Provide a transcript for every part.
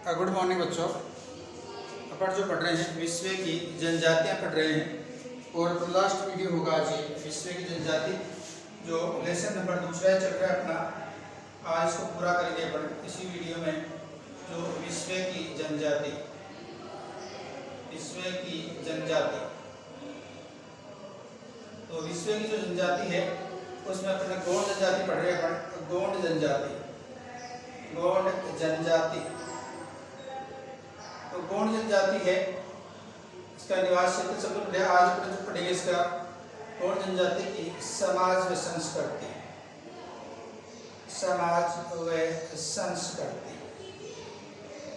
Good morning बच्चों। अपन जो पढ़ रहे हैं विश्व की जनजातियां पढ़ रहे हैं और लास्ट वीडियो होगा आज ये विश्व की जनजाति जो लेसन नंबर दूसरा चल रहा है अपना। आज इसको पूरा करेंगे अपन इसी वीडियो में। जो विश्व की जनजाति तो विश्व की जो जनजाति है उसमें अपने गोंड जनजाति पढ़ रहे हैं अपन। गोंड जनजाति तो गोंड जनजाति है, इसका निवास क्षेत्र सब आज अपन जो पढ़ेंगे इसका गोंड जनजाति की समाज व संस्कृति।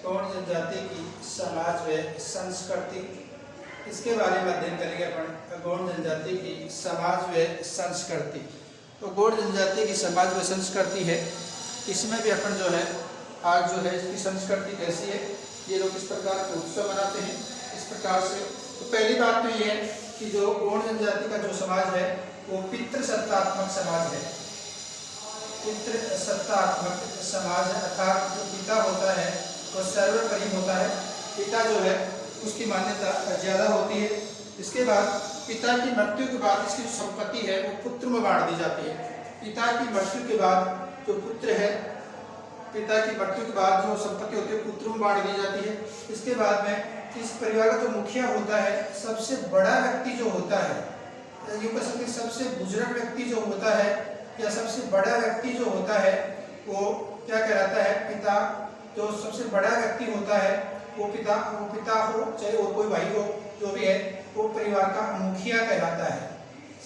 गोंड जनजाति की समाज व संस्कृति, इसके बारे में अध्ययन करेंगे अपन। गोंड जनजाति की समाज व संस्कृति, तो गोंड जनजाति की समाज व संस्कृति है, इसमें भी अपन जो है आज जो है इसकी संस्कृति कैसी है, ये लोग किस प्रकार के उत्सव मनाते हैं, इस प्रकार से। तो पहली बात तो ये है कि जो गोंड जनजाति का जो समाज है वो पितृसत्तात्मक समाज है। पितृसत्तात्मक समाज है, अर्थात जो पिता होता है वो सर्वोपरि होता है। पिता जो है उसकी मान्यता ज़्यादा होती है। इसके बाद पिता की मृत्यु के बाद इसकी जो संपत्ति है वो पुत्र में बांट दी जाती है। पिता की मृत्यु के बाद जो पुत्र है, पिता की मृत्यु के बाद जो संपत्ति होती है पुत्रों में बांट दी जाती है। इसके बाद में इस परिवार का जो मुखिया होता है, सबसे बड़ा व्यक्ति जो होता है, यूँ कह सकते हैं सबसे बुजुर्ग व्यक्ति जो होता है या सबसे बड़ा व्यक्ति जो होता है वो क्या कहलाता है, पिता। जो सबसे बड़ा व्यक्ति होता है वो पिता हो चाहे और कोई भाई हो, जो भी है वो परिवार का मुखिया कहलाता है।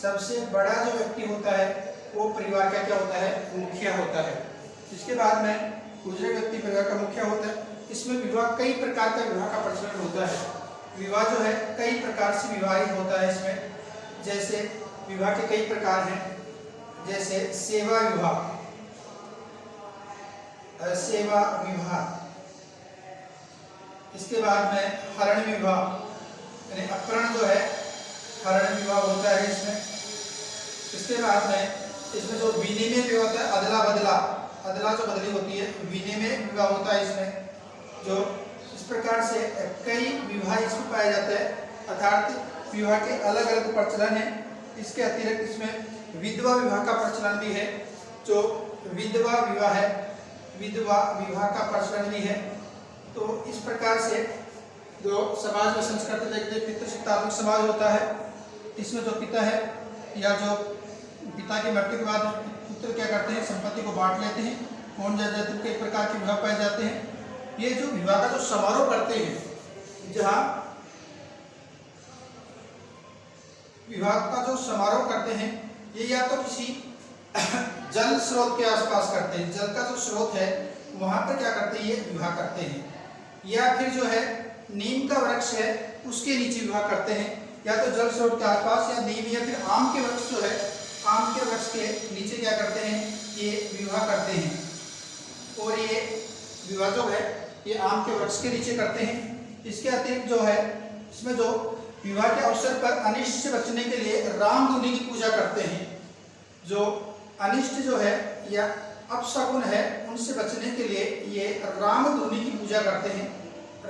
सबसे बड़ा जो व्यक्ति होता है वो परिवार का क्या होता है, मुखिया होता है। इसके बाद में दूसरे व्यक्ति परिवार का मुखिया होता है। इसमें विवाह, कई प्रकार का विवाह का प्रचलन होता है। विवाह जो है कई प्रकार से विवाह होता है इसमें। जैसे विवाह के कई प्रकार हैं, जैसे सेवा विवाह, इसके बाद में हरण विवाह, यानी अपहरण जो है हरण विवाह होता है इसमें। इसके बाद में इसमें जो विनिमय विवाह होता है, अदला जो बदली होती है, विनिमय विवाह होता है इसमें। जो इस प्रकार से कई विवाह इसमें पाए जाते हैं, अर्थात विवाह के अलग अलग प्रचलन है। इसके अतिरिक्त इसमें विधवा विवाह का प्रचलन भी है। जो विधवा विवाह है, विधवा विवाह का प्रचलन भी है। तो इस प्रकार से जो समाज में संस्कृति देखते हैं, पितृसत्तात्मक समाज होता है। इसमें जो पिता है या जो पिता की मृत्यु के बाद पुत्र क्या करते हैं, संपत्ति को बांट लेते हैं। गोंड जनजाति के प्रकार के विवाह पाए जाते हैं। ये जो विवाह का जो समारोह करते हैं, जहाँ विवाह का जो समारोह करते हैं, ये या तो किसी जल स्रोत के आसपास करते हैं, जल का जो स्रोत है वहां पर क्या करते हैं, ये विवाह करते हैं। या फिर जो है नीम का वृक्ष है उसके नीचे विवाह करते हैं, या तो जल स्रोत के आसपास या नीम, या फिर आम के वृक्ष जो है, आम के वृक्ष के नीचे क्या करते हैं, ये विवाह करते हैं। और ये विवाह जो है ये आम के वृक्ष के नीचे करते हैं। इसके अतिरिक्त जो है इसमें जो विवाह के अवसर पर अनिष्ट से बचने के लिए रामधुनी की पूजा करते हैं। जो अनिष्ट जो है या अपशकुन है उनसे बचने के लिए ये रामधुनी की पूजा करते हैं।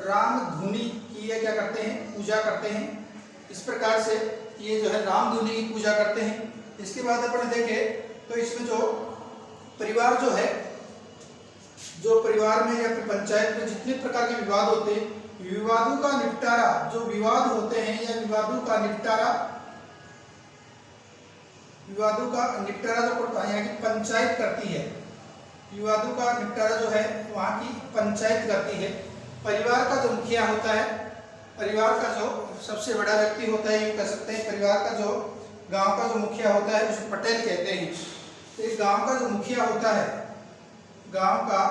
रामधुनी की ये क्या करते हैं, पूजा करते हैं। इस प्रकार से ये जो है रामधुनी की पूजा करते हैं। इसके बाद अपन देखें तो इसमें जो परिवार जो है, जो परिवार में या फिर पंचायत में जितने प्रकार के विवाद होते हैं, विवादों का निपटारा, जो विवाद होते हैं या विवादों का निपटारा जो यहाँ की पंचायत करती है। विवादों का निपटारा जो है वहाँ की पंचायत करती है। परिवार का जो मुखिया होता है, परिवार का जो सबसे बड़ा व्यक्ति होता है, ये कह सकते हैं परिवार का जो गांव का जो मुखिया होता है उसे पटेल कहते हैं। तो इस गांव का जो मुखिया होता है, गांव का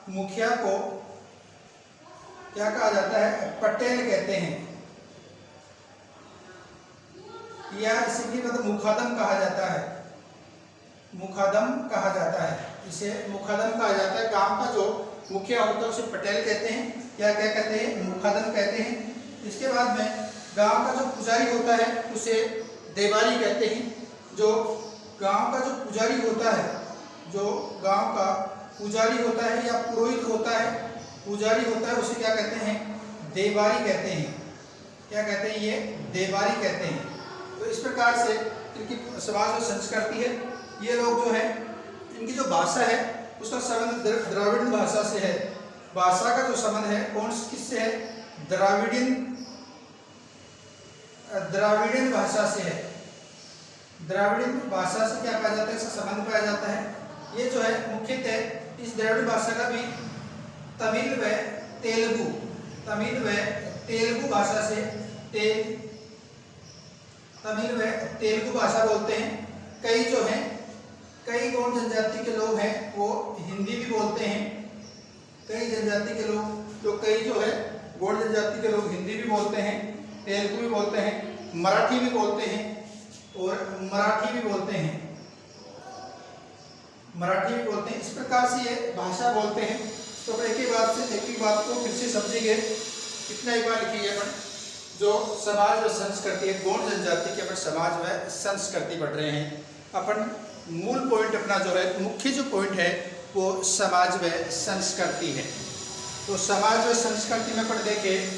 मुखिया को क्या कहा जाता है, पटेल कहते हैं। या इसी मतलब मुखादम कहा जाता है, मुखादम कहा जाता है, इसे मुखादम कहा जाता है। गांव का जो मुखिया होता है उसे पटेल कहते हैं या क्या कहते हैं, मुखादम कहते हैं। इसके बाद में गांव का जो पुजारी होता है उसे देवारी कहते हैं। जो गांव का जो पुजारी होता है, जो गांव का पुजारी होता है या पुरोहित होता है पुजारी होता है उसे क्या कहते हैं? देवारी कहते हैं। क्या कहते हैं? ये देवारी कहते हैं। तो इस प्रकार से इनकी समाज जो संस्कृति है, ये लोग जो है इनकी जो भाषा है उसका संबंध द्रविड़ भाषा से है। भाषा का जो संबंध है कौन किससे है? द्राविडियन भाषा से है। द्राविडियन भाषा से क्या पाया जाता है? इसका संबंध पाया जाता है। ये जो है मुख्यतः इस द्राविड़ भाषा का भी तमिल व तेलुगु भाषा से तमिल व तेलुगु भाषा बोलते हैं। कई जो हैं, कई गौड़ जनजाति के लोग हैं वो हिंदी भी बोलते हैं। कई जनजाति के लोग कई जो है गौड़ जनजाति के लोग हिंदी भी बोलते हैं, तेलुगु भी बोलते हैं, मराठी भी बोलते हैं इस प्रकार से ये भाषा बोलते हैं। तो एक ही बात को फिर से समझेंगे। कितना एक बार लिखिए अपन, जो समाज व संस्कृति है, गौड़ जनजाति के अपन समाज व संस्कृति पढ़ रहे हैं। अपन मूल पॉइंट अपना जो है, मुख्य जो पॉइंट है वो समाज व संस्कृति है। तो समाज व संस्कृति में अपन देखें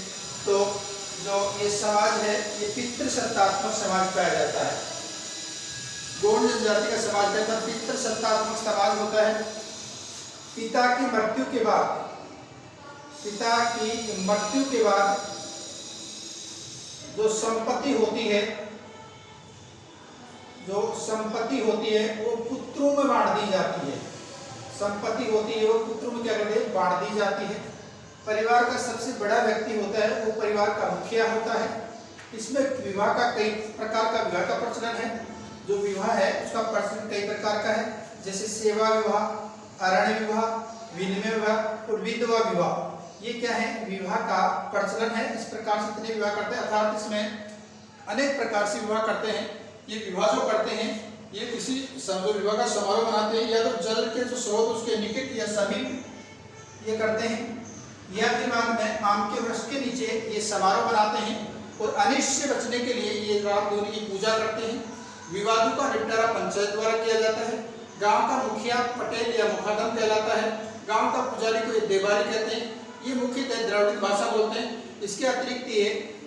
तो जो ये समाज है ये पितृसत्तात्मक समाज पाया जाता है। गौड़ जनजाति का समाज कहता है पितृसत्तात्मक समाज होता है। पिता की मृत्यु के बाद जो संपत्ति होती है वो पुत्रों में बांट दी जाती है। संपत्ति होती है वो पुत्रों में क्या कहते हैं? बांट दी जाती है। परिवार का सबसे बड़ा व्यक्ति होता है वो परिवार का मुखिया होता है। इसमें विवाह का कई प्रकार का विवाह का प्रचलन है। जो विवाह है उसका प्रचलन कई प्रकार का है, जैसे सेवा विवाह, अरण्य विवाह, विनिमय विवाह और विधवा विवाह। ये क्या है? विवाह का प्रचलन है। इस प्रकार से इतने विवाह करते हैं, अर्थात इसमें अनेक प्रकार से विवाह करते हैं। ये विवाह जो करते हैं ये किसी विवाह का समारोह बनाते हैं, या तो जल के जो स्रोत उसके निकट या समीप ये करते हैं, या फिर बाद में आम के वृक्ष के नीचे ये समारोह बनाते हैं और अनिष्ट से बचने के लिए ये राम धोनी की पूजा करते हैं। विवादों का निपटारा पंचायत द्वारा किया जाता है। गांव का मुखिया पटेल या मुखादम कहलाता है। गांव का पुजारी को ये देवारी कहते हैं। ये मुख्यतः द्रविड़ भाषा बोलते हैं। इसके अतिरिक्त ये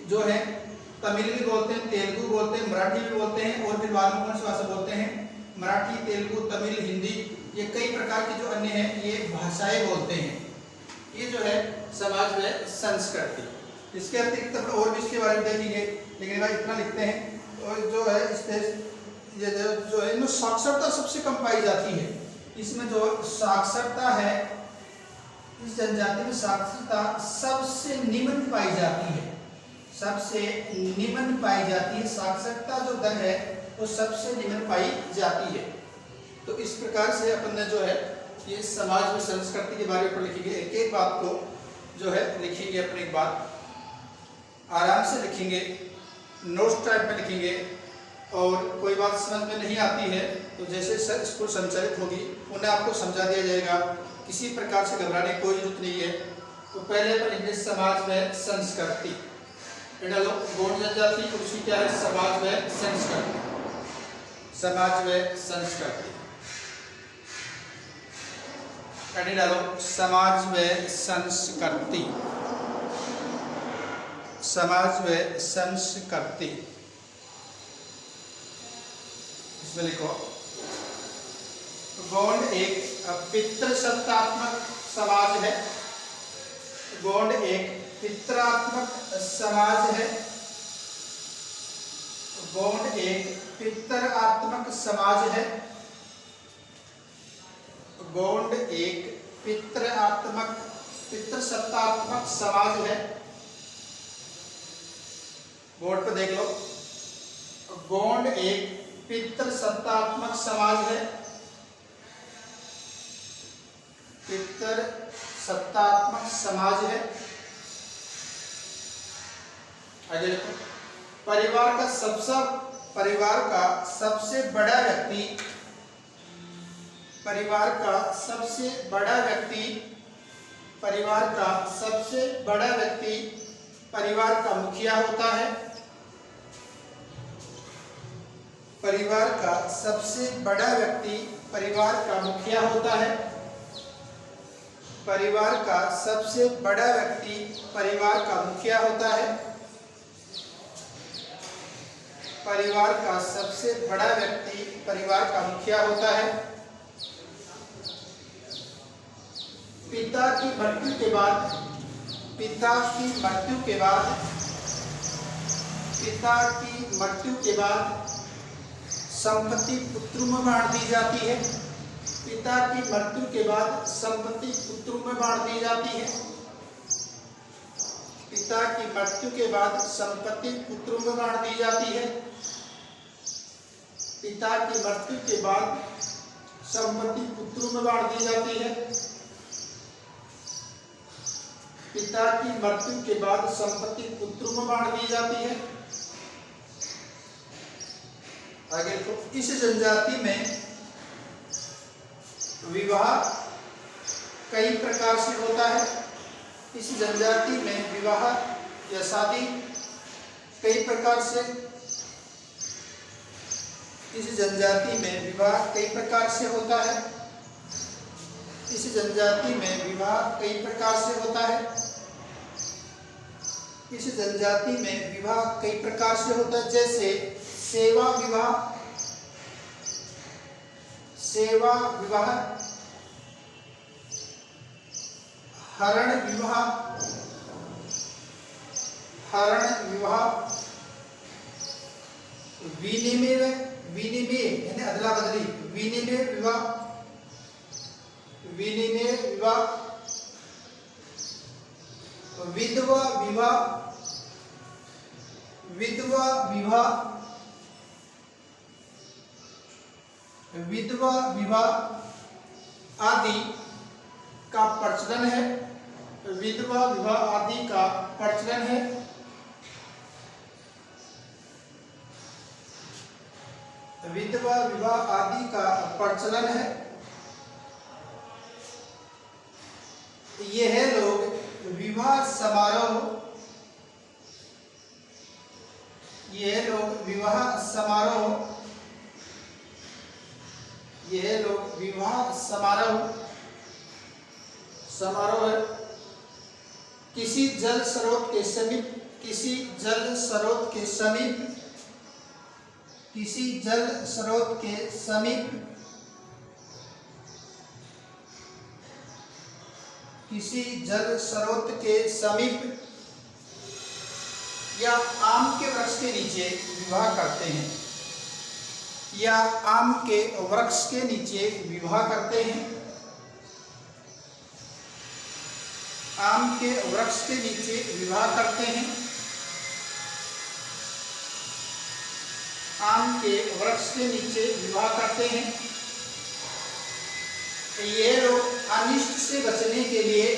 जो है तमिल भी बोलते हैं, तेलुगु बोलते हैं, मराठी भी बोलते हैं, और फिर बाद में कौन सी भाषा बोलते हैं? मराठी, तेलुगु, तमिल, हिंदी, ये कई प्रकार की जो अन्य है ये भाषाएं बोलते हैं। ये जो है समाज में संस्कृति। इसके अतिरिक्त और भी इसके बारे में देखेंगे, लेकिन भाई इतना लिखते हैं। और जो है ये जो है इनमें साक्षरता सबसे कम पाई जाती है। इसमें जो साक्षरता है, इस जनजाति में साक्षरता सबसे निम्न पाई जाती है। साक्षरता जो दर है वो सबसे निम्न पाई जाती है। तो इस प्रकार से अपन ने जो है ये समाज में संस्कृति के बारे में लिखेंगे। एक एक बात को जो है लिखेंगे, अपनी एक बात आराम से लिखेंगे, नोट्स टाइप में लिखेंगे। और कोई बात समझ में नहीं आती है तो जैसे स्कूल संचालित होगी उन्हें आपको समझा दिया जाएगा। किसी प्रकार से घबराने की कोई जरूरत नहीं है। तो पहले अपन लिखेंगे समाज में संस्कृति, डालो गौड़ जनजाति, उसकी क्या है? समाज में संस्कृति। समाज में संस्कृति डालो समाज में संस्कृति। समाज में संस्कृति इसमें लिखो। गौड़ एक पितृसत्तात्मक समाज है। गौड़ एक पितरात्मक समाज है। गौड़ एक पितरात्मक समाज है। गौड़ एक पितृसत्तात्मक समाज है। बोर्ड पर देख लो, गौड़ एक पितृसत्तात्मक समाज है। पितृसत्तात्मक समाज है। आगे देखो, परिवार का सबसे बड़ा व्यक्ति, परिवार का सबसे बड़ा व्यक्ति परिवार का मुखिया होता है। परिवार का सबसे बड़ा व्यक्ति परिवार का मुखिया होता है। परिवार का सबसे बड़ा व्यक्ति परिवार का मुखिया होता है। परिवार का सबसे बड़ा व्यक्ति परिवार का मुखिया होता है। पिता की मृत्यु के बाद पिता की मृत्यु के बाद संपत्ति पुत्रों में बांट दी जाती है। पिता की मृत्यु के बाद संपत्ति पुत्रों में बांट दी जाती है। पिता की मृत्यु के बाद संपत्ति पुत्रों में बांट दी जाती है। पिता की मृत्यु के बाद संपत्ति पुत्रों में बांट दी जाती है। पिता की मृत्यु के बाद संपत्ति पुत्रों में बांट दी जाती है। आगे तो इस जनजाति में विवाह कई प्रकार से होता है। इस जनजाति में विवाह या शादी कई प्रकार से इस जनजाति में विवाह कई प्रकार से होता है। इस जनजाति में विवाह कई प्रकार से होता है। इस जनजाति में विवाह कई प्रकार से होता है, जैसे सेवा विवाह, हरण विवाह, विनिमय यानी अदला बदली, विनिमय विवाह, विधवा विवाह आदि का प्रचलन है। विधवा विवाह आदि का प्रचलन है। विधवा विवाह आदि का प्रचलन है। यह लोग विवाह समारोह किसी जल स्रोत के समीप या आम के वृक्ष के नीचे विवाह करते हैं। आम के वृक्ष के नीचे विवाह करते हैं। आम के वृक्ष के नीचे विवाह करते हैं। ये लोग अनिष्ट से बचने के लिए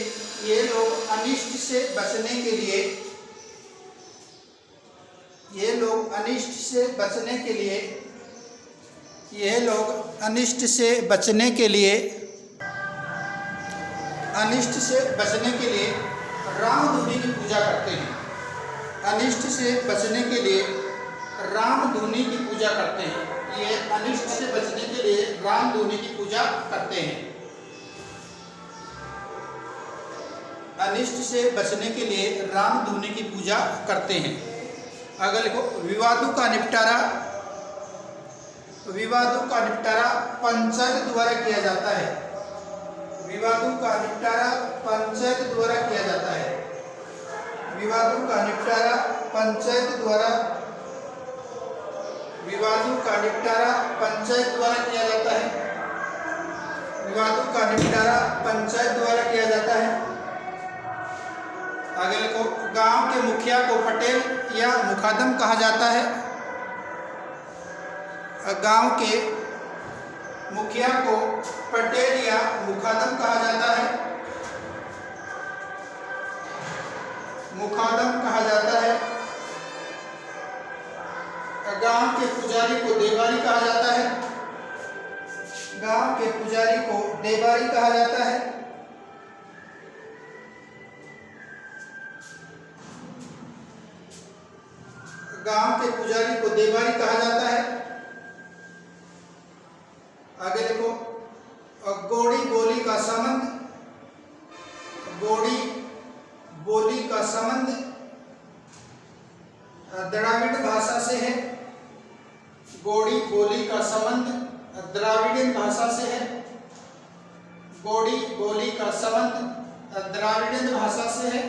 अनिष्ट से बचने के लिए रामधुनी की पूजा करते हैं। ये अनिष्ट से बचने के लिए रामधुनी की पूजा करते हैं। अगले को विवादों का निपटारा पंचायत द्वारा किया जाता है। विवादों का निपटारा पंचायत द्वारा किया जाता है। विवादों का निपटारा पंचायत द्वारा किया जाता है। अगले को गांव के मुखिया को पटेल या मुखादम कहा जाता है। गांव के मुखिया को पटेल या मुखादम कहा जाता है। गांव के पुजारी को देवारी कहा जाता है। गांव के पुजारी को देवारी कहा जाता है। आगे देखो, गोड़ी बोली का संबंध गोड़ी बोली का संबंध द्राविड़ भाषा से है। गोड़ी बोली का संबंध द्राविड़ियन भाषा से है। गोड़ी बोली का संबंध द्राविड़ियन भाषा से है।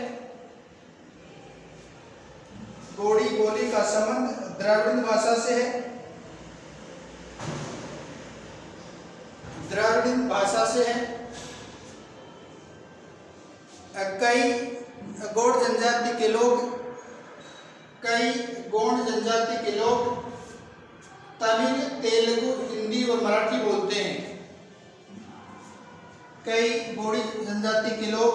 गोड़ी बोली का संबंध द्राविड़ियन भाषा से है। द्राविड़ियन भाषा से है। कई गौड़ जनजाति के लोग तमिल, तेलुगु, हिंदी और मराठी बोलते हैं। कई गौड़ी जनजाति के लोग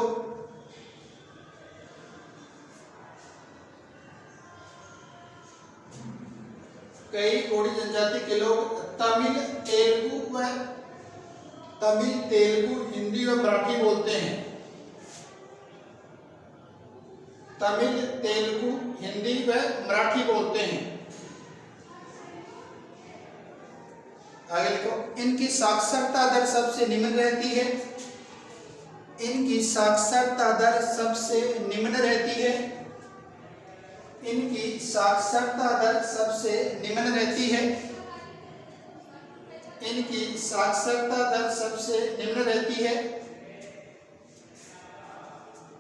तमिल, तेलुगु, हिंदी और मराठी बोलते हैं। तमिल, तेलुगु, हिंदी व मराठी बोलते हैं। आगे लिखो। इनकी साक्षरता दर सबसे निम्न रहती है। इनकी साक्षरता दर सबसे निम्न रहती है। इनकी साक्षरता दर सबसे निम्न रहती है। इनकी साक्षरता दर सबसे निम्न रहती है।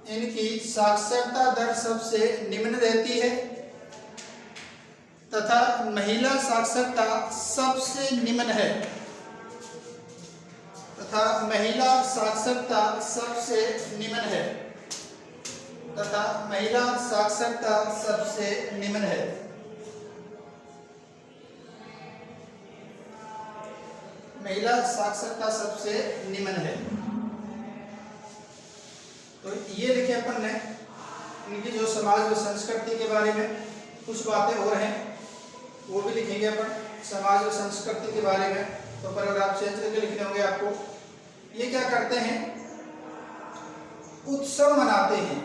इनकी साक्षरता दर सबसे निम्न रहती है तथा महिला साक्षरता सबसे निम्न है। तथा महिला साक्षरता सबसे निम्न है। तथा महिला साक्षरता सबसे निम्न है। महिला साक्षरता सबसे निम्न है। तो ये लिखे अपन ने इनकी जो समाज व संस्कृति के बारे में कुछ बातें और हैं वो भी लिखेंगे अपन समाज व संस्कृति के बारे में। तो पैराग्राफ चेंज करके लिखने होंगे आपको। ये क्या करते हैं? उत्सव मनाते हैं।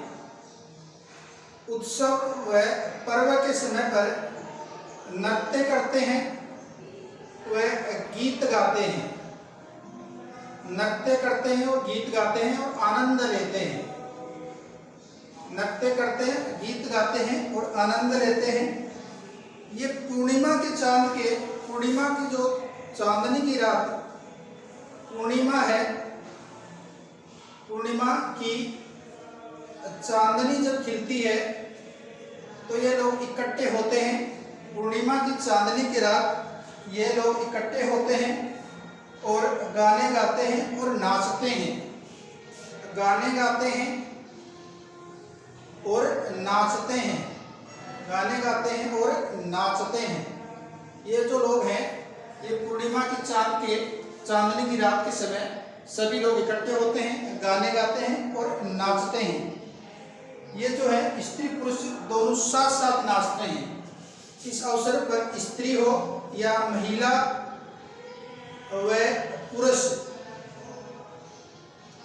उत्सव व पर्व के समय पर नृत्य करते हैं व गीत गाते हैं। नृत्य करते हैं और गीत गाते हैं और आनंद लेते हैं। नृत्य करते हैं, गीत गाते हैं और आनंद लेते हैं। ये पूर्णिमा के चांद के, पूर्णिमा की जो चांदनी की रात, पूर्णिमा है, पूर्णिमा की चांदनी जब खिलती है तो ये लोग इकट्ठे होते हैं। पूर्णिमा की चांदनी की रात ये लोग इकट्ठे होते हैं और गाने गाते हैं और नाचते हैं। गाने गाते हैं और नाचते हैं। गाने गाते हैं और नाचते हैं। ये जो लोग हैं ये पूर्णिमा की चांदनी की रात के समय सभी लोग इकट्ठे होते हैं, गाने गाते हैं और नाचते हैं। ये जो है स्त्री पुरुष दोनों साथ साथ नाचते हैं। इस अवसर पर स्त्री हो या महिला व पुरुष,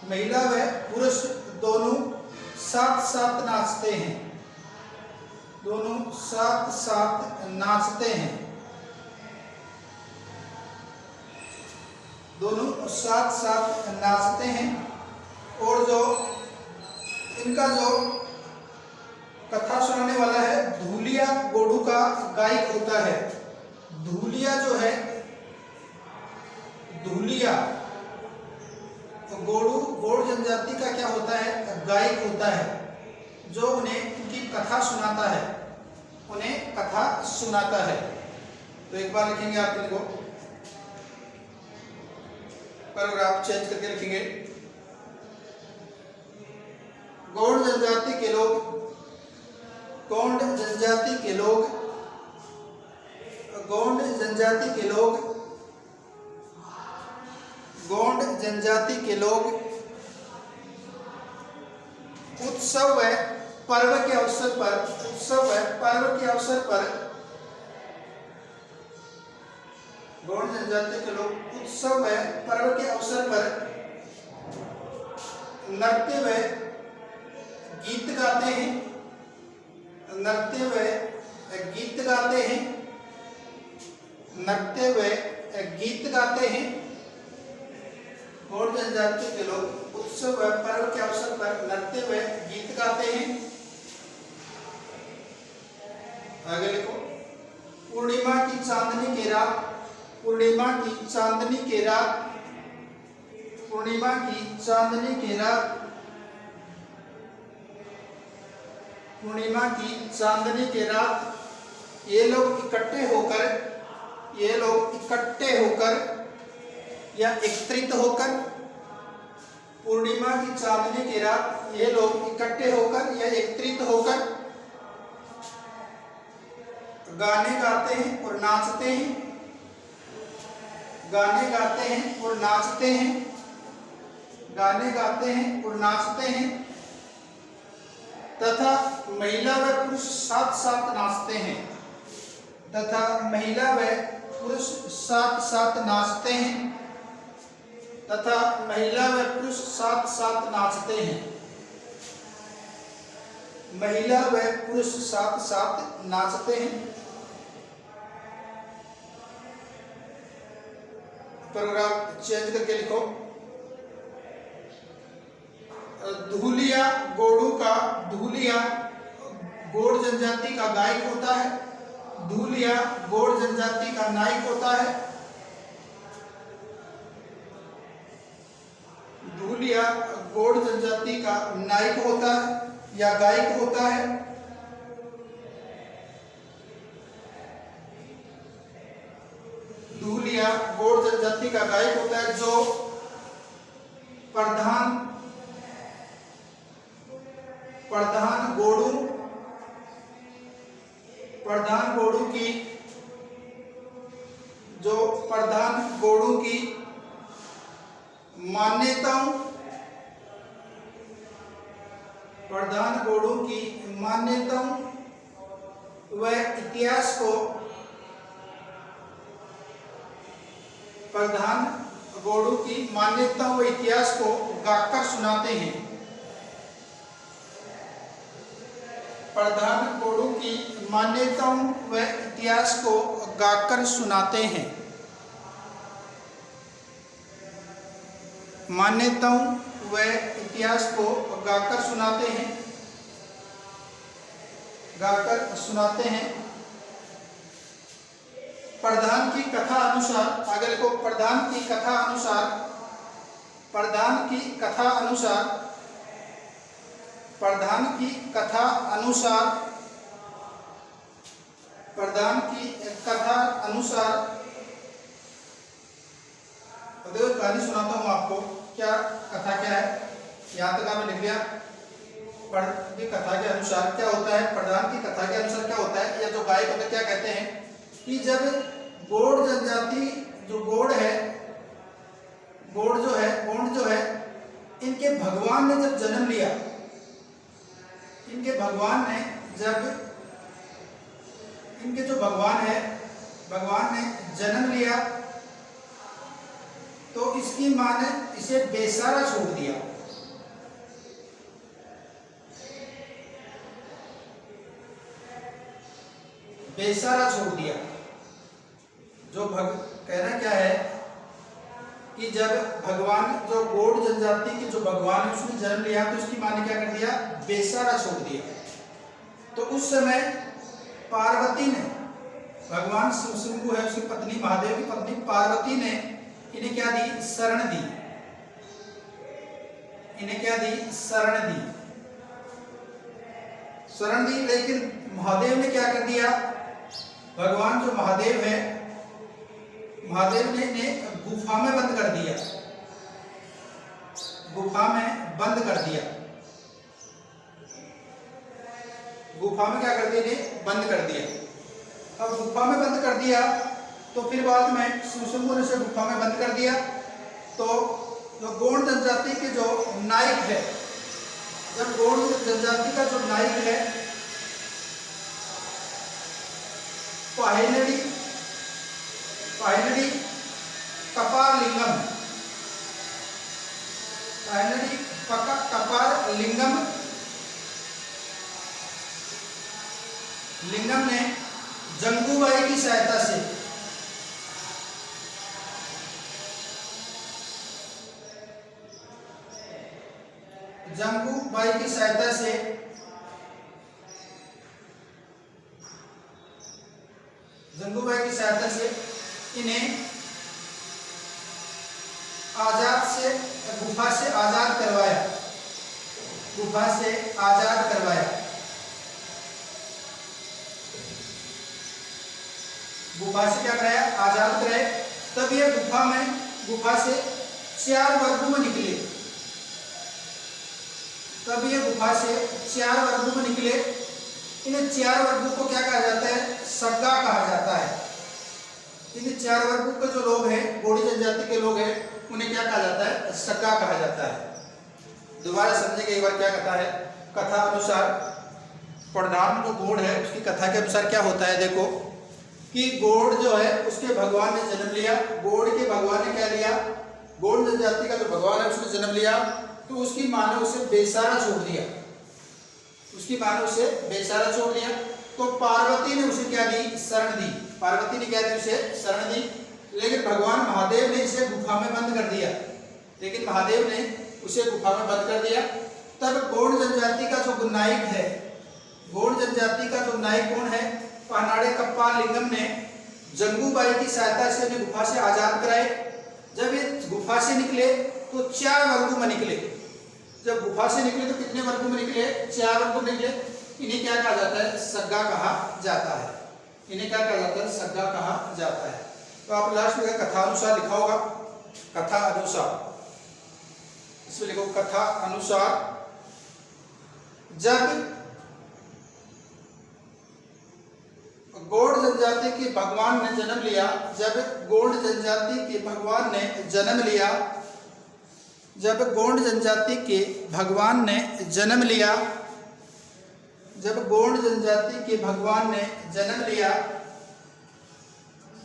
महिला व पुरुष दोनों साथ साथ नाचते हैं। दोनों साथ साथ नाचते हैं। दोनों साथ साथ नाचते हैं। और जो इनका जो कथा सुनाने वाला है धूलिया गोडू का गायक होता है। धूलिया जो है, धूलिया तो गौड़ जनजाति का क्या होता है? गायक होता है, जो उन्हें उनकी कथा सुनाता है, उन्हें कथा सुनाता है। तो एक बार लिखेंगे आप इनको, पैराग्राफ चेंज करके लिखेंगे। गौड़ जनजाति के लोग, गौड़ जनजाति के लोग, गौड़ जनजाति के लोग, गौड़ जनजाति के लोग उत्सव व पर्व के अवसर पर, उत्सव व पर्व के अवसर पर, गौड़ जनजाति के लोग उत्सव व पर्व के अवसर पर नृत्य व गीत गाते हैं। नृत्य व गीत गाते हैं। नृत्य व गीत गाते हैं। गौड़ जनजाति के लोग उत्सव व पर्व के अवसर पर नृत्य की रात, पूर्णिमा की चांदनी की रात, पूर्णिमा की चांदनी की रात, पूर्णिमा की चांदनी की रात, ये लोग इकट्ठे होकर, ये लोग इकट्ठे होकर या एकत्रित होकर, पूर्णिमा की चांदनी की रात, ये लोग इकट्ठे होकर या एकत्रित होकर गाने गाते हैं और नाचते हैं, गाने गाते हैं और नाचते हैं, गाने गाते हैं और नाचते हैं, तथा महिला व पुरुष साथ साथ नाचते हैं, तथा महिला व पुरुष साथ साथ नाचते हैं, तथा महिला व पुरुष साथ साथ नाचते हैं, महिला व पुरुष साथ साथ नाचते हैं। पैराग्राफ चेंज करके लिखो। धूलिया गोडू का, धूलिया गोड जनजाति का गायक होता है, धूलिया गोड जनजाति का नायक होता है, धूलिया गोड जनजाति का नायक होता है या गायक होता है। धूलिया गोड जनजाति का गायक होता है जो प्रधान गोडू, प्रधान गोडू की, जो प्रधान गोडू की मान्यताओं, प्रधान गोडू की मान्यताओं व इतिहास को, प्रधान गोडू की मान्यताओं व इतिहास को गाकर सुनाते हैं, प्रधान गोडू की मान्यताओं व इतिहास को गाकर सुनाते हैं, मान्यताओं व इतिहास को गाकर सुनाते हैं, गाकर सुनाते हैं। प्रधान की कथा अनुसार, आगे लिखो, प्रधान की कथा अनुसार, प्रधान की कथा अनुसार, प्रधान की कथा अनुसार, प्रधान की कथा अनुसार, देखो कहानी सुनाता हूँ आपको, क्या कथा क्या है, यहाँ तक आपने लिख लिया। प्रधान की कथा के अनुसार क्या होता है, प्रधान की कथा के अनुसार क्या होता है, या जो गायक होता है क्या कहते हैं कि जब गोड जनजाति, जो गोड है, गोड जो है, गोंड जो है, इनके भगवान ने जब जन्म लिया, इनके भगवान ने जब, इनके जो भगवान है, भगवान ने जन्म लिया तो इसकी मां ने इसे बेसहारा छोड़ दिया। बेसहारा छोड़ दिया। जो कहना क्या है कि जब भगवान, जो गोड जनजाति की जो भगवान है, उसने जन्म लिया तो उसकी मां ने क्या कर दिया, बेसहारा छोड़ दिया। तो उस समय पार्वती ने, भगवान शंभु है, उसकी पत्नी, महादेव की पत्नी पार्वती ने इन्हें क्या दी, शरण दी, इन्हें क्या दी, शरण दी, शरण दी। लेकिन महादेव ने क्या कर दिया, भगवान जो महादेव है, महादेव ने इन्हें गुफा में बंद कर दिया, गुफा में बंद कर दिया, गुफा में क्या कर दिया, इन्हें बंद कर दिया। अब गुफा में बंद कर दिया तो फिर बाद में शंभु ने से गुफा में बंद कर दिया। तो जो गोंड जनजाति के जो नायक है, जब गोंड जनजाति का जो नायक है पाहिलड़ी, पाहिलड़ी कपार लिंगम, पाहिलड़ी कपार लिंगम, लिंगम ने जंगूबाई की सहायता से, जंगूबाई की सहायता से जंगूबाई की सहायता से इन्हें आजाद से गुफा से आजाद करवाया, गुफा से आजाद करवाया, गुफा से क्या कराया, आजाद कराए। तब ये गुफा से 4 वर्गों में निकले, तब ये गुफा से 4 वर्गों में निकले। इन 4 वर्गों को क्या कहा जाता है, सग्गा कहा जाता है। इन 4 वर्गों के जो लोग हैं, गोंडी जनजाति के लोग हैं, उन्हें क्या कहा जाता है, सग्गा कहा जाता है। दोबारा समझेंगे एक बार क्या कथा है। कथा अनुसार प्रधान जो गोंड है उसकी कथा के अनुसार क्या होता है, देखो कि गोंड जो है उसके भगवान ने जन्म लिया। गोंड के भगवान ने क्या लिया, गोंड जनजाति का जो भगवान है उसने जन्म लिया, तो उसकी माँ ने उसे बेसहारा छोड़ दिया, उसकी माँ ने उसे बेसहारा छोड़ दिया। तो पार्वती ने उसे क्या दी, शरण दी। पार्वती ने क्या दी, उसे शरण दी। लेकिन भगवान महादेव ने इसे गुफा में बंद कर दिया, लेकिन महादेव ने उसे गुफा में बंद कर दिया। तब गोंड जनजाति का जो नायक है, गोंड जनजाति का जो नायक कौन है, पहनाड़े कप्पा लिंगम ने जंगूबाई की सहायता से उन्हें गुफा से आजाद कराए। जब ये गुफा से निकले तो 4 वर्गों में निकले। जब गुफा से निकले तो कितने वर्गों में निकले, 4 वर्गों में निकले। इन्हें क्या कहा जाता है, सग्गा कहा जाता है। इन्हें क्या कहा जाता है, सग्गा कहा जाता है। तो आप लास्ट में कथा अनुसार लिखा होगा, कथा अनुसार, इसमें लिखो कथा अनुसार। जब गोंड जनजाति के भगवान ने जन्म लिया, जब गोंड जनजाति के भगवान ने जन्म लिया, जब गोंड जनजाति के भगवान ने जन्म लिया, जब गोंड जनजाति के भगवान ने जन्म लिया,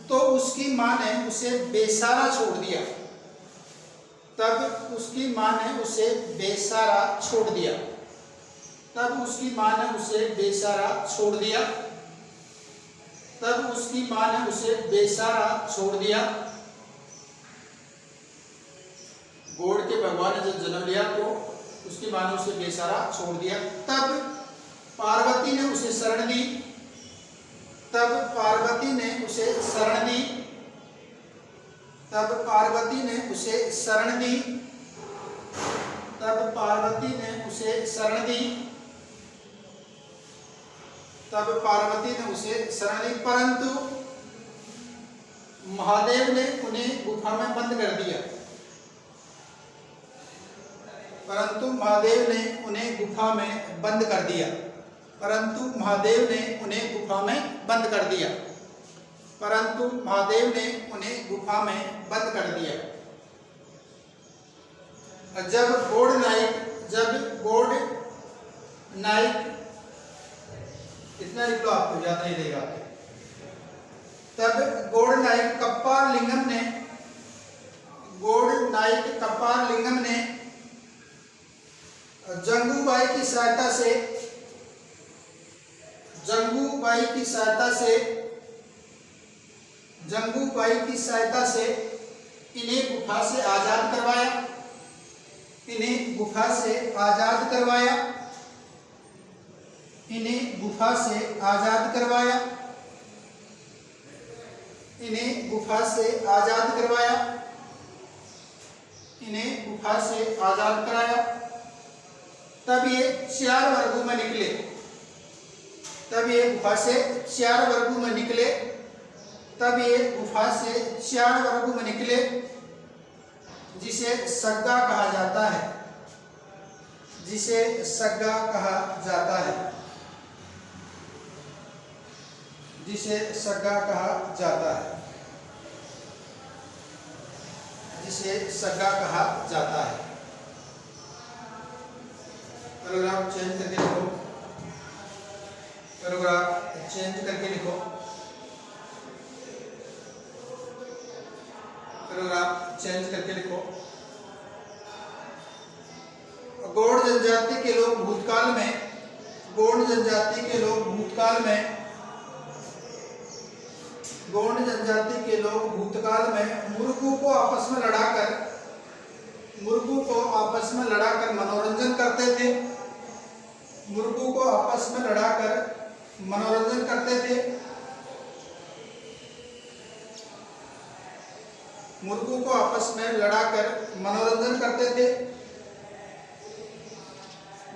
तो उसकी माँ ने उसे बेसहारा छोड़ दिया। तब उसकी माँ ने उसे बेसहारा छोड़ दिया, तब उसकी माँ ने उसे बेसहारा छोड़ दिया, तब उसकी माँ ने उसे बेसहारा छोड़ दिया। गोंड के भगवान ने जब जन्म लिया तो उसकी माँ ने उसे बेसहारा छोड़ दिया। तब पार्वती ने उसे शरण दी, तब पार्वती ने उसे शरण दी, तब पार्वती ने उसे शरण दी, तब पार्वती ने उसे शरण दी, तब पार्वती ने उसे शरण दी। परंतु महादेव ने उन्हें गुफा में बंद कर दिया, परंतु महादेव ने उन्हें गुफा में बंद कर दिया, परंतु महादेव ने उन्हें गुफा में बंद कर दिया, परंतु महादेव ने उन्हें गुफा में बंद कर दिया। जब गोंड नायक इतना लिख लो, आपको ज्यादा नहीं देगा। तब गोंड नायक कप्पार लिंगम ने, गोंड नायक कप्पार लिंगम ने जंगूबाई की सहायता से, जंगूबाई की सहायता से, जंगूबाई की सहायता से इन्हें गुफा से आजाद करवाया, इन्हें गुफा से आजाद करवाया, इन्हें गुफा से आजाद करवाया, इन्हें गुफा से आजाद करवाया, इन्हें गुफा से आजाद कराया। तब ये 4 वर्गों में निकले, तब ये गुफा से 4 वर्गों में निकले, तब ये गुफा से 4 वर्गों में निकले, जिसे सग्गा कहा जाता है, जिसे सग्गा कहा जाता है, जिसे सग्गा कहा जाता है, जिसे सग्गा कहा जाता है। पैराग्राफ चेंज करके लिखो, पैराग्राफ चेंज करके लिखो, पैराग्राफ चेंज करके लिखो। गोंड जनजाति के लोग भूतकाल में, गोंड जनजाति के लोग भूतकाल में, गोंड जनजाति के लोग भूतकाल में मुर्गों को आपस में लड़ाकर, मुर्गों को आपस में लड़ाकर मनोरंजन करते थे, मुर्गों को आपस में लड़ाकर मनोरंजन करते थे। मुर्गों को आपस में लड़ाकर मनोरंजन करते थे।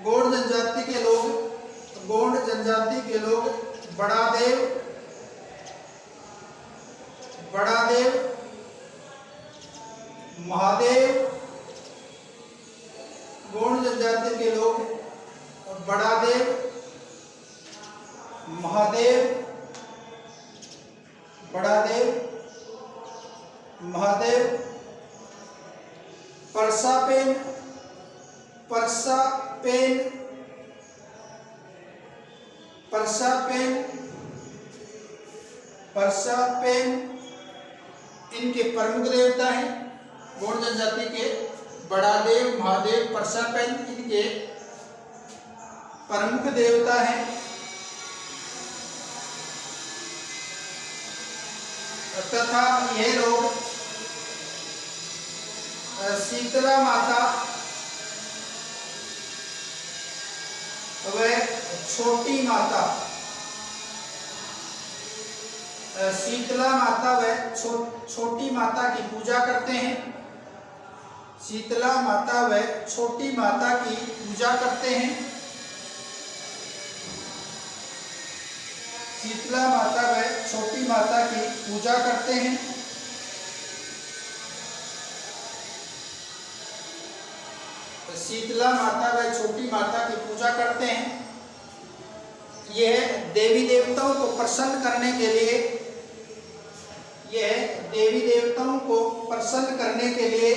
गौड़ जनजाति के लोग बड़ादेव, महादेव, गौड़ जनजाति के लोग बड़ादेव, महादेव, परसापेन इनके प्रमुख देवता हैं। गौड़ जनजाति के बड़ादेव, महादेव, परसापेन इनके प्रमुख देवता हैं। तथा ये लोग शीतला माता व छोटी माता, शीतला माता व छोटी माता की पूजा करते हैं। शीतला माता व छोटी माता की पूजा करते हैं। शीतला माता व छोटी माता की पूजा करते हैं। शीतला माता व छोटी माता की पूजा करते हैं। यह देवी देवताओं को प्रसन्न करने के लिए, यह देवी देवताओं को प्रसन्न करने के लिए,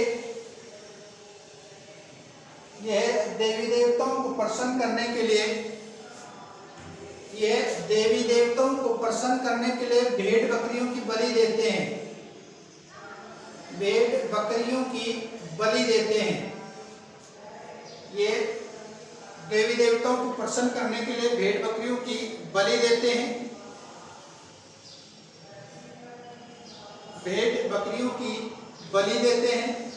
यह देवी देवताओं को प्रसन्न करने के लिए, यह देवी देवताओं को प्रसन्न करने के लिए भेड़ बकरियों की बलि देते हैं। भेड़ बकरियों की बलि देते हैं। ये देवी देवताओं को प्रसन्न करने के लिए भेड़ बकरियों की बलि देते हैं। भेड़ बकरियों की बलि देते हैं।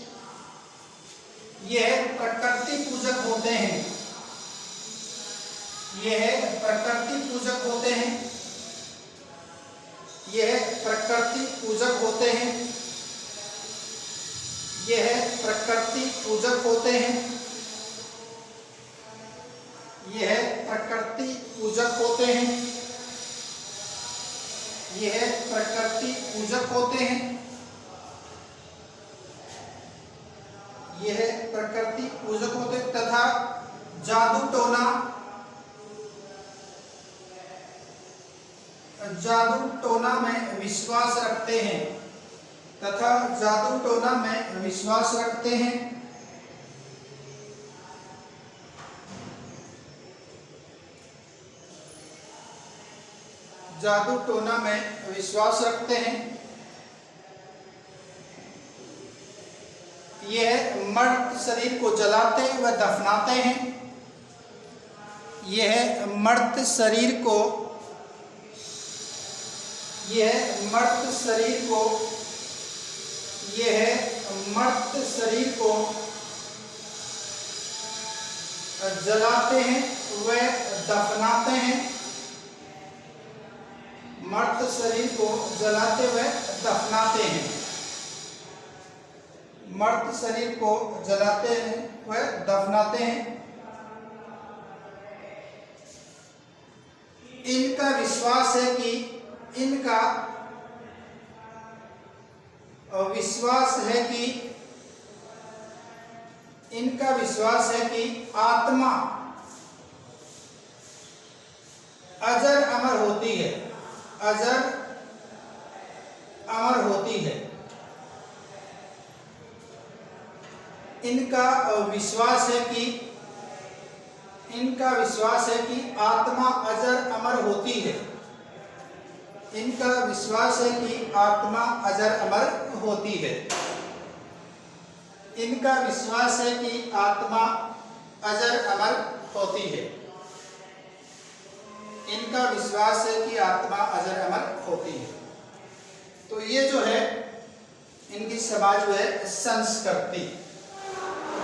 यह प्रकृति पूजक होते हैं। यह प्रकृति पूजक होते हैं। यह प्रकृति पूजक होते हैं। यह प्रकृति पूजक होते हैं। यह प्रकृति पूजक होते हैं। यह प्रकृति पूजक होते हैं। यह प्रकृति पूजक होते तथा जादू टोना में विश्वास रखते हैं। तथा जादू टोना में विश्वास रखते हैं। जादू टोना में विश्वास रखते हैं। यह मर्त शरीर को जलाते व दफनाते हैं। यह मर्त शरीर को जलाते हैं व दफनाते हैं। मर्त शरीर को जलाते व दफनाते हैं। मर्त शरीर को जलाते हैं व दफनाते हैं। इनका विश्वास है कि आत्मा अजर अमर होती है। अजर अमर होती है। इनका विश्वास है कि आत्मा अजर अमर होती है। इनका विश्वास है कि आत्मा अजर अमर होती है। इनका विश्वास है कि आत्मा अजर अमर होती है। इनका विश्वास है कि आत्मा अजर अमर होती है। तो ये जो है इनकी समाज जो है संस्कृति।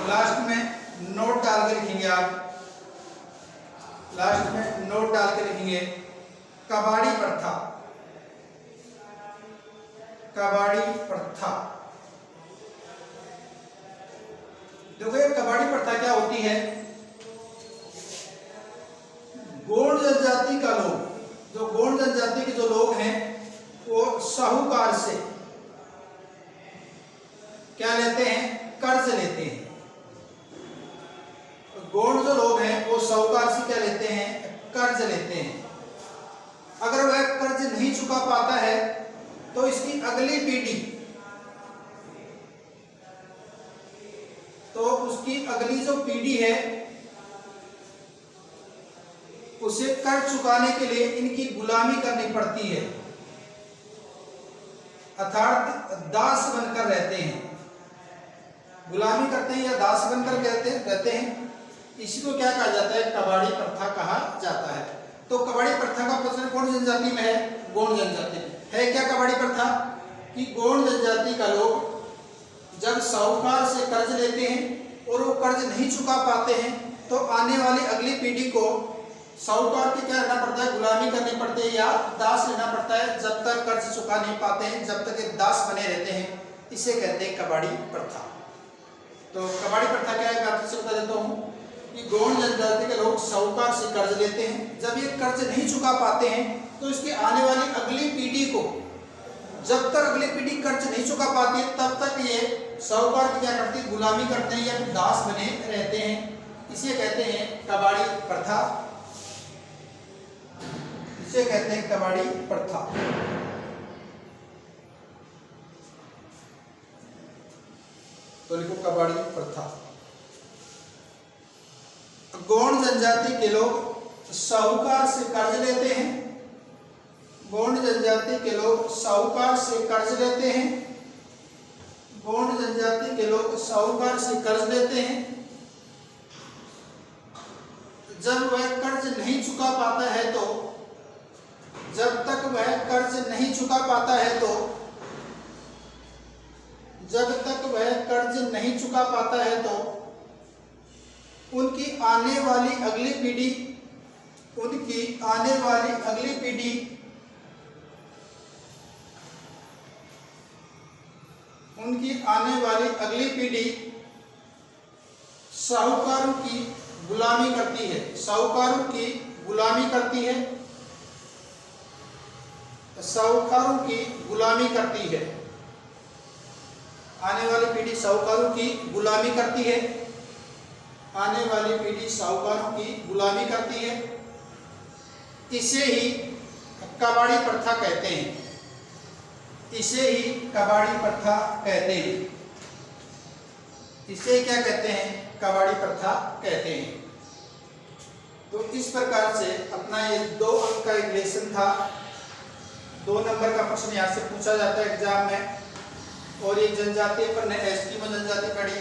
लास्ट में नोट डाल के लिखेंगे आप। लास्ट में नोट डाल के लिखेंगे कबाड़ी प्रथा। कबाड़ी प्रथा देखो ये कबाड़ी प्रथा क्या होती है, गोंड जनजाति का लोग, जो गोंड जनजाति के जो लोग हैं वो साहूकार से क्या लेते हैं, कर्ज लेते हैं। गोंड जो लोग हैं वो साहूकार से क्या लेते हैं, कर्ज लेते हैं। अगर वह कर्ज नहीं चुका पाता है तो इसकी अगली पीढ़ी, तो उसकी अगली जो पीढ़ी है उसे कर्ज चुकाने के लिए इनकी गुलामी करनी पड़ती है, अर्थात दास बनकर रहते हैं, गुलामी करते हैं या दास बनकर रहते हैं। इसी को क्या कहा जाता है, कबाड़ी प्रथा कहा जाता है। तो कबाड़ी प्रथा का प्रचलन कौन जनजाति में है, गोंड जनजाति में है। क्या कबाड़ी प्रथा कि गोंड जनजाति का लोग जब साहूकार से कर्ज लेते हैं और वो कर्ज नहीं चुका पाते हैं तो आने वाली अगली पीढ़ी को साहूकार की क्या रहना पड़ता है, गुलामी करनी पड़ती है या दास लेना पड़ता है, जब तक कर्ज चुका नहीं पाते हैं, जब तक ये दास बने रहते हैं। इसे कहते हैं कबाड़ी प्रथा। तो कबाड़ी प्रथा क्या है, मैं आपसे बता देता हूँ कि गोंड जनजाति के लोग साहूकार से कर्ज लेते हैं, जब ये कर्ज नहीं चुका पाते हैं तो इसकी आने वाली अगली पीढ़ी को, जब तक अगली पीढ़ी कर्ज नहीं चुका पाती है तब तक ये साहूकार की क्या करती है, गुलामी करते हैं या दास बने रहते हैं। इसे कहते हैं कबाड़ी प्रथा, इसे कहते हैं कबाड़ी प्रथा। तो लिखो कबाड़ी प्रथा। गोंड जनजाति के लोग साहूकार से कर्ज लेते हैं, गोंड जनजाति के लोग साहूकार से कर्ज लेते हैं, गोंड जनजाति के लोग साहूकार से कर्ज लेते हैं। जब वह कर्ज नहीं चुका पाता है तो, जब तक वह कर्ज नहीं चुका पाता है तो, जब तक वह कर्ज नहीं चुका पाता है तो उनकी आने वाली अगली पीढ़ी, उनकी आने वाली अगली पीढ़ी उनकी आने वाली अगली पीढ़ी साहूकारों की गुलामी करती है, साहूकारों की गुलामी करती है, साहूकारों की गुलामी करती है। आने वाली पीढ़ी साहूकारों की गुलामी करती है, आने वाली पीढ़ी साहूकारों की गुलामी करती है। इसे ही कबाड़ी प्रथा कहते हैं, इसे ही कबाड़ी प्रथा कहते हैं। इसे क्या कहते हैं, कबाड़ी प्रथा कहते हैं। तो इस प्रकार से अपना ये 2 अंक का एक लेसन था। 2 नंबर का प्रश्न यहाँ से पूछा जाता है एग्जाम में। और ये जनजाति पर ने एस्किमो जनजाति पढ़ी,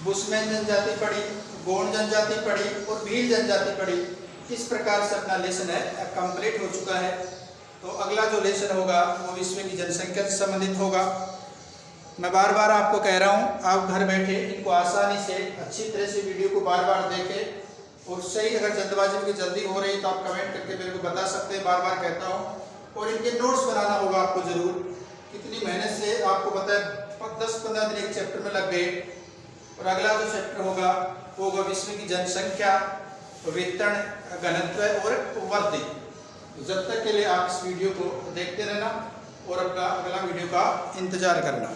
बुशमैन जनजाति पढ़ी, गोंड जनजाति पढ़ी और भील जनजाति पढ़ी। इस प्रकार से अपना लेसन है कंप्लीट हो चुका है। तो अगला जो लेसन होगा वो विश्व की जनसंख्या से संबंधित होगा। मैं बार बार आपको कह रहा हूँ, आप घर बैठे इनको आसानी से अच्छी तरह से वीडियो को बार बार देखें और सही, अगर जल्दबाजी में जल्दी हो रही तो आप कमेंट करके मेरे को बता सकते हैं, बार बार कहता हूँ। और इनके नोट्स बनाना होगा आपको जरूर। कितनी मेहनत से आपको पता है 10-15 दिन एक चैप्टर में लग गए। और अगला जो चैप्टर होगा वो होगा विश्व की जनसंख्या, वितरण, घनत्व और वृद्धि। जब तक के लिए आप इस वीडियो को देखते रहना और अपना अगला वीडियो का इंतजार करना।